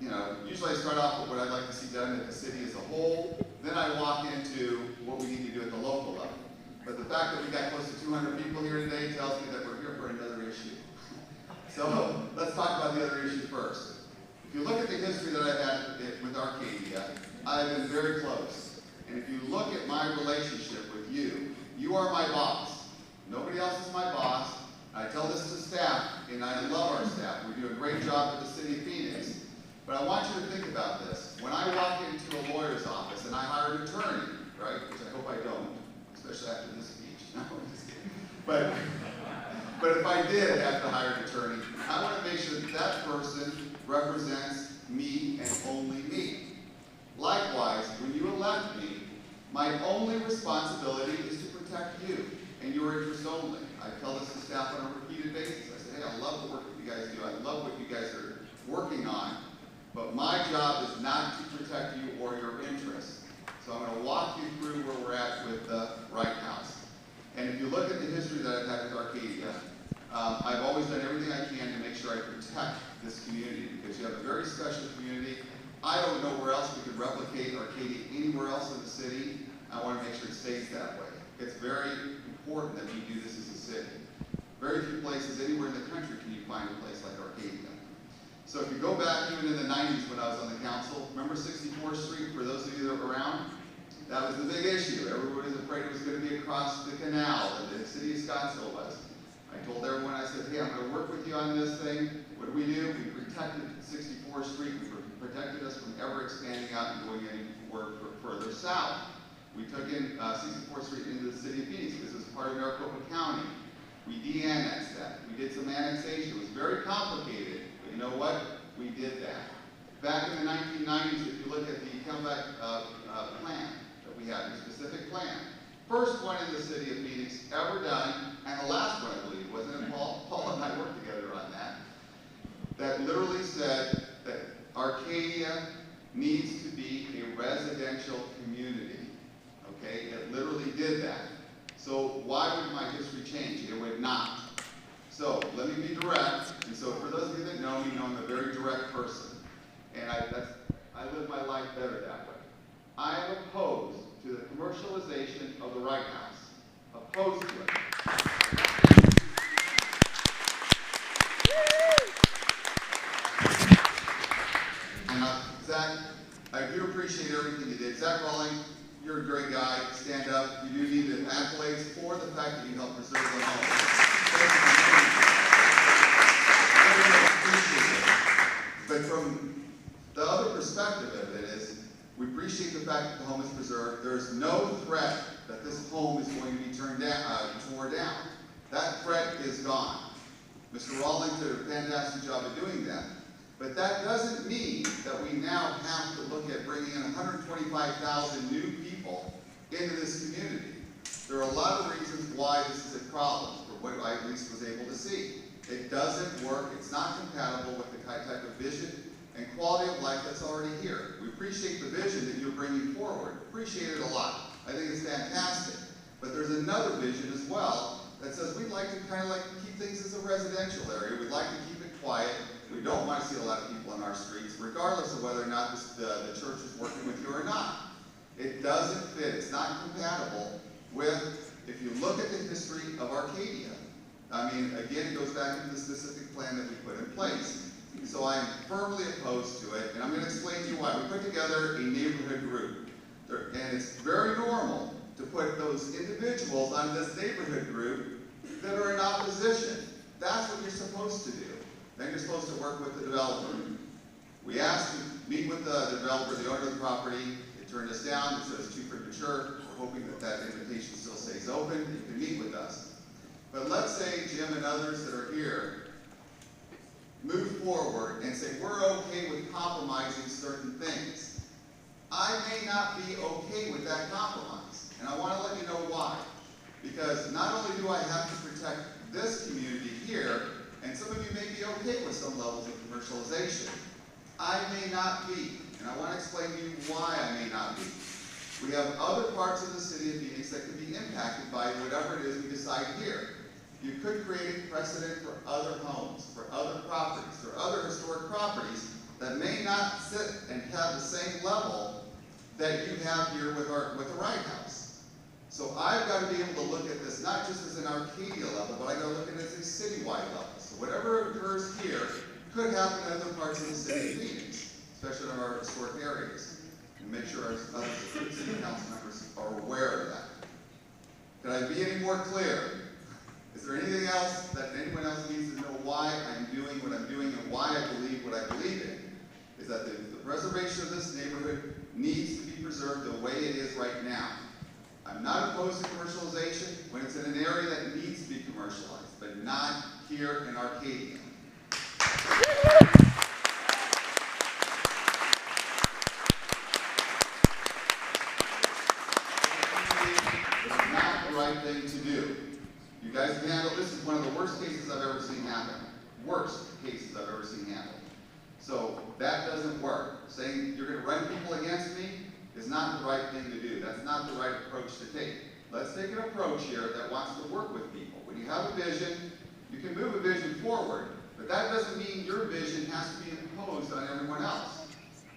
usually I start off with what I'd like to see done at the city as a whole, then I walk into what we need to do at the local level. But the fact that we got close to 200 people here today tells me that we're here for another issue. So let's talk about the other issue first. If you look at the history that I've had with Arcadia, I've been very close. And if you look at my relationship with you, you are my boss. Nobody else is my boss. I tell this to staff, and I love our staff. We do a great job at the city of Phoenix. But I want you to think about this. When I walk into a lawyer's office and I hire an attorney, right, which I hope I don't, especially after this speech. No, I'm just kidding. But if I did have to hire an attorney, I want to make sure that that person represents me and only me. Likewise, when you elect me, my only responsibility is to protect you and your interests only. I tell this to staff on a repeated basis. I say, hey, I love the work that you guys do. I love what you guys are working on. But my job is not to protect you or your interests. So I'm going to walk you through where we're at with the Wright House. And if you look at the history that I've had with Arcadia, I've always done everything I can to make sure I protect this community because you have a very special community. I don't know where else we could replicate Arcadia anywhere else in the city. I want to make sure it stays that way. It's very important that we do this as a city. Very few places anywhere in the country can you find a place like Arcadia. So if you go back even in the 90s when I was on the council, remember 64th Street, for those of you that were around? That was the big issue. Everybody was afraid it was going to be across the canal, that the city of Scottsdale was. I told everyone, I said, hey, I'm going to work with you on this thing. What do? We protected 64th Street. We protected us from ever expanding out and going any further south. We took in 64th Street into the city of Phoenix because it was part of Maricopa County. We de-annexed that. We did some annexation. It was very complicated. You know what? We did that. Back in the 1990s, if you look at the comeback plan that we had, a specific plan, first one in the city of Phoenix ever done, and the last one, I believe, wasn't it? Paul and I worked together on that. That literally said that Arcadia needs to be a residential community. Okay? It literally did that. So why would my history change? It would not. So let me be direct, and so for those of you that know me, know I'm a very direct person, and I live my life better that way. I am opposed to the commercialization of the Wright House. Opposed to it. And Zach, I do appreciate everything you did. Zach Rawling, you're a great guy. Stand up. You do need the accolades for the fact that you helped preserve the home. But from the other perspective of it is, we appreciate the fact that the home is preserved. There's no threat that this home is going to be tore down. That threat is gone. Mr. Rawlings did a fantastic job of doing that. But that doesn't mean that we now have to look at bringing in 125,000 new people into this community. There are a lot of reasons why this is a problem, for what I at least was able to see. It doesn't work. It's not compatible with the type of vision and quality of life that's already here. We appreciate the vision that you're bringing forward. Appreciate it a lot. I think it's fantastic. But there's another vision as well that says we'd like to kind of keep things as a residential area. We'd like to keep it quiet. We don't want to see a lot of people on our streets, regardless of whether or not the church is working with you or not. It doesn't fit. It's not compatible with, if you look at the history of Arcadia. I mean, again, it goes back to the specific plan that we put in place. So I am firmly opposed to it, and I'm going to explain to you why. We put together a neighborhood group, and it's very normal to put those individuals on this neighborhood group that are in opposition. That's what you're supposed to do. Then you're supposed to work with the developer. We asked to meet with the developer, the owner of the property. They turned us down. It says too premature. We're hoping that that invitation still stays open. You can meet with us. But let's say Jim and others that are here move forward and say, we're okay with compromising certain things. I may not be okay with that compromise. And I want to let you know why. Because not only do I have to protect this community here, and some of you may be okay with some levels of commercialization, I may not be. And I want to explain to you why I may not be. We have other parts of the city of Phoenix that can be impacted by whatever it is we decide here. You could create precedent for other homes, for other properties, for other historic properties that may not sit and have the same level that you have here with the Wright House. So I've got to be able to look at this not just as an Arcadia level, but I got to look at it as a citywide level. So whatever occurs here could happen in other parts of the city of Phoenix, especially in our historic areas. And make sure our other city council members are aware of that. Can I be any more clear? Is there anything else that anyone else needs to know why I'm doing what I'm doing and why I believe what I believe in? Is that the preservation of this neighborhood needs to be preserved the way it is right now. I'm not opposed to commercialization when it's in an area that needs to be commercialized, but not here in Arcadia. It's not the right thing to do. You guys can handle this. Is one of the worst cases I've ever seen happen. Worst cases I've ever seen happen. So that doesn't work. Saying you're going to run people against me is not the right thing to do. That's not the right approach to take. Let's take an approach here that wants to work with people. When you have a vision, you can move a vision forward, but that doesn't mean your vision has to be imposed on everyone else.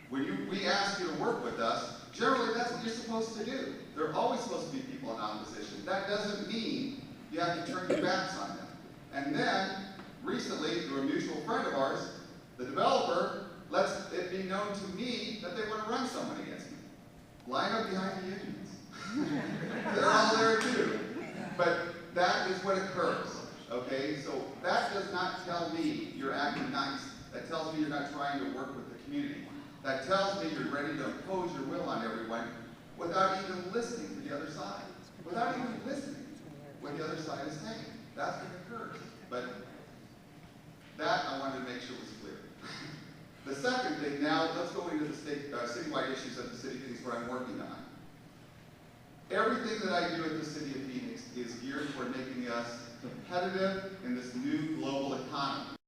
When we ask you to work with us, generally that's what you're supposed to do. There are always supposed to be people in opposition. That doesn't mean you have to turn your backs on them. And then, recently, through a mutual friend of ours, the developer lets it be known to me that they want to run someone against me. Line up behind the unions. They're all there too. But that is what occurs, okay? So that does not tell me you're acting nice. That tells me you're not trying to work with the community. That tells me you're ready to impose your will on everyone without even listening to the other side. Without even listening to what the other side is saying. That's what occurs. But that I wanted to make sure was clear. The second thing, now let's go into the citywide issues of the city of Phoenix where I'm working on. Everything that I do at the city of Phoenix is geared toward making us competitive in this new global economy.